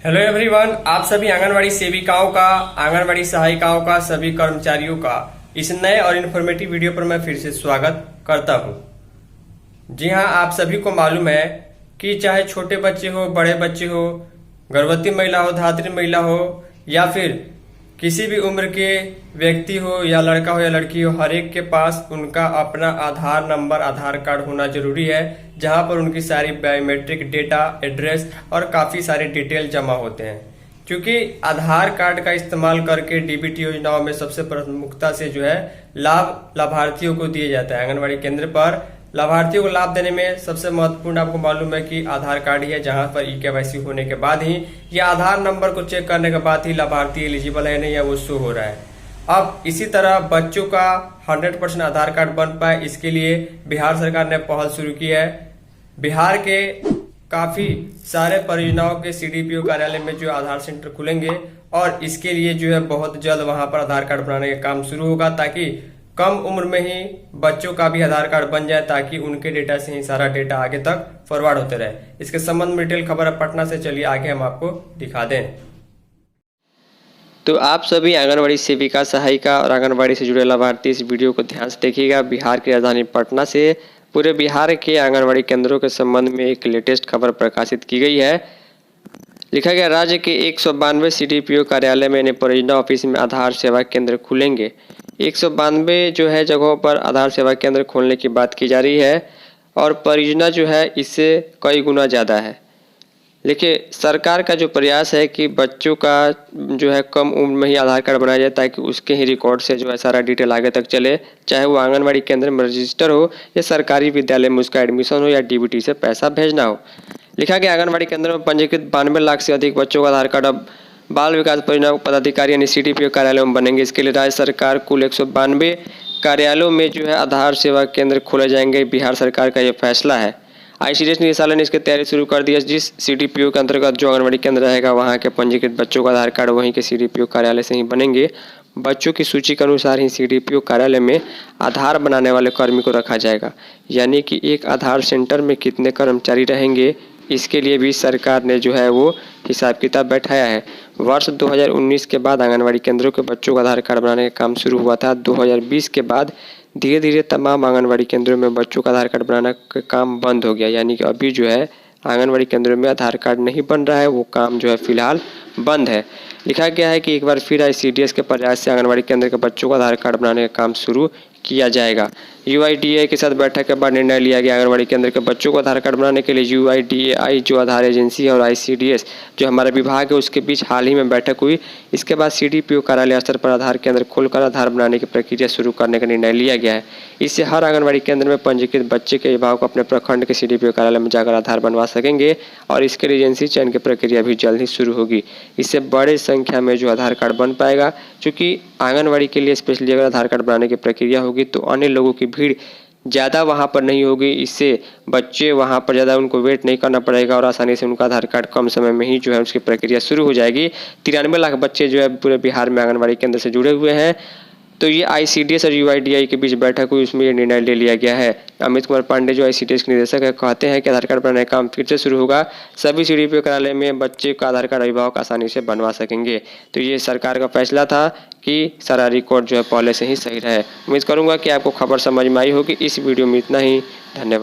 Hello everyone, आप सभी आंगनवाड़ी सेविकाओं का, आंगनवाड़ी सहायिकाओं का, सभी कर्मचारियों का इस नए और इन्फॉर्मेटिव वीडियो पर मैं फिर से स्वागत करता हूं। जी हां, आप सभी को मालूम है कि चाहे छोटे बच्चे हो, बड़े बच्चे हो, गर्भवती महिला हो, धात्री महिला हो या फिर किसी भी उम्र के व्यक्ति हो या लड़का हो या लड़की हो, हर एक के पास उनका अपना आधार नंबर, आधार कार्ड होना जरूरी है, जहां पर उनकी सारी बायोमेट्रिक डेटा, एड्रेस और काफी सारे डिटेल जमा होते हैं। क्योंकि आधार कार्ड का इस्तेमाल करके डीबीटी योजनाओं में सबसे प्रमुखता से जो है लाभ लाभार्थियों को दिए जाता है। आंगनबाड़ी केंद्र पर लाभार्थियों को लाभ देने में सबसे महत्वपूर्ण आपको मालूम है कि आधार कार्ड ही है, जहां पर ई-केवाईसी होने के बाद ही या आधार नंबर को चेक करने के बाद ही लाभार्थी एलिजिबल है नहीं है वो शो हो रहा है। अब इसी तरह बच्चों का 100% आधार कार्ड बन पाए, इसके लिए बिहार सरकार ने पहल शुरू की है। बिहार के काफी सारे परियोजनाओं के सीडीपीओ कार्यालय में जो आधार सेंटर खुलेंगे और इसके लिए जो है बहुत जल्द वहां पर आधार कार्ड बनाने का काम शुरू होगा, ताकि कम उम्र में ही बच्चों का भी आधार कार्ड बन जाए, ताकि उनके डेटा से ही सारा डेटा आगे तक फॉरवर्ड होते रहे। इसके संबंध में डिटेल खबर है पटना से, चलिए आगे हम आपको दिखा दें। तो आप सभी आंगनबाड़ी सेविका, सहायिका और आंगनबाड़ी से जुड़े लाभार्थी इस वीडियो को ध्यान से देखिएगा। बिहार की राजधानी पटना से पूरे बिहार के आंगनबाड़ी केंद्रों के संबंध में एक लेटेस्ट खबर प्रकाशित की गई है। लिखा गया, राज्य के 192 सीडीपीओ कार्यालय में परियोजना ऑफिस में आधार सेवा केंद्र खुलेंगे। 192 जो है जगहों पर आधार सेवा केंद्र खोलने की बात की जा रही है और परियोजना जो है इससे कई गुना ज़्यादा है। देखिए, सरकार का जो प्रयास है कि बच्चों का जो है कम उम्र में ही आधार कार्ड बनाया जाए, ताकि उसके ही रिकॉर्ड से जो है सारा डिटेल आगे तक चले, चाहे वो आंगनबाड़ी केंद्र में रजिस्टर हो या सरकारी विद्यालय में उसका एडमिशन हो या डीबीटी से पैसा भेजना हो। लिखा गया, आंगनबाड़ी केंद्र में पंजीकृत 92 लाख से अधिक बच्चों का आधार कार्ड अब बाल विकास परियोजना पदाधिकारी यानी सीडीपीओ कार्यालयों में बनेंगे। इसके लिए राज्य सरकार कुल 192 कार्यालयों में जो है आधार सेवा केंद्र खोले जाएंगे। बिहार सरकार का यह फैसला है। आईसीडीएस निदेशालय ने इसकी तैयारी शुरू कर दी है। जिस सीडीपीओ के अंतर्गत जो आंगनबाड़ी केंद्र रहेगा, वहाँ के पंजीकृत बच्चों का आधार कार्ड वहीं के सीडीपीओ कार्यालय से ही बनेंगे। बच्चों की सूची के अनुसार ही सीडीपीओ कार्यालय में आधार बनाने वाले कर्मी को रखा जाएगा। यानी कि एक आधार सेंटर में कितने कर्मचारी रहेंगे, इसके लिए भी सरकार ने जो है वो हिसाब किताब बैठाया है। वर्ष 2019 के बाद आंगनबाड़ी केंद्रों के बच्चों का आधार कार्ड बनाने का काम शुरू हुआ था। 2020 के बाद धीरे धीरे तमाम आंगनबाड़ी केंद्रों में बच्चों का आधार कार्ड बनाने का काम बंद हो गया। यानी कि अभी जो है आंगनबाड़ी केंद्रों में आधार कार्ड नहीं बन रहा है, वो काम जो है फिलहाल बंद है। लिखा गया है कि एक बार फिर आईसीडीएस के प्रयास से आंगनबाड़ी केंद्र के बच्चों का आधार कार्ड बनाने का काम शुरू किया जाएगा। यूआईडीएआई के साथ बैठक के बाद निर्णय लिया गया, आंगनबाड़ी केंद्र के बच्चों को आधार कार्ड बनाने के लिए यूआईडीएआई जो आधार एजेंसी है और आईसीडीएस जो हमारा विभाग है उसके बीच हाल ही में बैठक हुई। इसके बाद सीडीपीओ कार्यालय स्तर पर आधार केंद्र खोलकर आधार बनाने की प्रक्रिया शुरू करने का निर्णय लिया गया है। इससे हर आंगनबाड़ी केंद्र में पंजीकृत बच्चे के अभिभावक अपने प्रखंड के सीडीपीओ कार्यालय में जाकर आधार बनवा सकेंगे और इसके लिए एजेंसी चयन की प्रक्रिया भी जल्द ही शुरू होगी। इससे बड़े संख्या में जो आधार कार्ड बन पाएगा, क्योंकि आंगनबाड़ी के लिए स्पेशली अगर आधार कार्ड बनाने की प्रक्रिया होगी तो अन्य लोगों की भीड़ ज़्यादा वहाँ पर नहीं होगी। इससे बच्चे वहाँ पर ज़्यादा उनको वेट नहीं करना पड़ेगा और आसानी से उनका आधार कार्ड कम समय में ही जो है उसकी प्रक्रिया शुरू हो जाएगी। 93 लाख बच्चे जो है पूरे बिहार में आंगनबाड़ी केंद्र से जुड़े हुए हैं। तो ये आईसीडीएस और यूआईडीआई के बीच बैठक हुई, उसमें ये निर्णय ले लिया गया है। अमित कुमार पांडे जो आईसीडीएस के निदेशक है कहते हैं कि आधार कार्ड बनाने का काम फिर से शुरू होगा। सभी सीडीपीओ कार्यालय में बच्चे का आधार कार्ड अभिभावक आसानी से बनवा सकेंगे। तो ये सरकार का फैसला था कि सारा रिकॉर्ड जो है पहले से ही सही रहे। उम्मीद करूंगा कि आपको खबर समझ में आई होगी। इस वीडियो में इतना ही। धन्यवाद।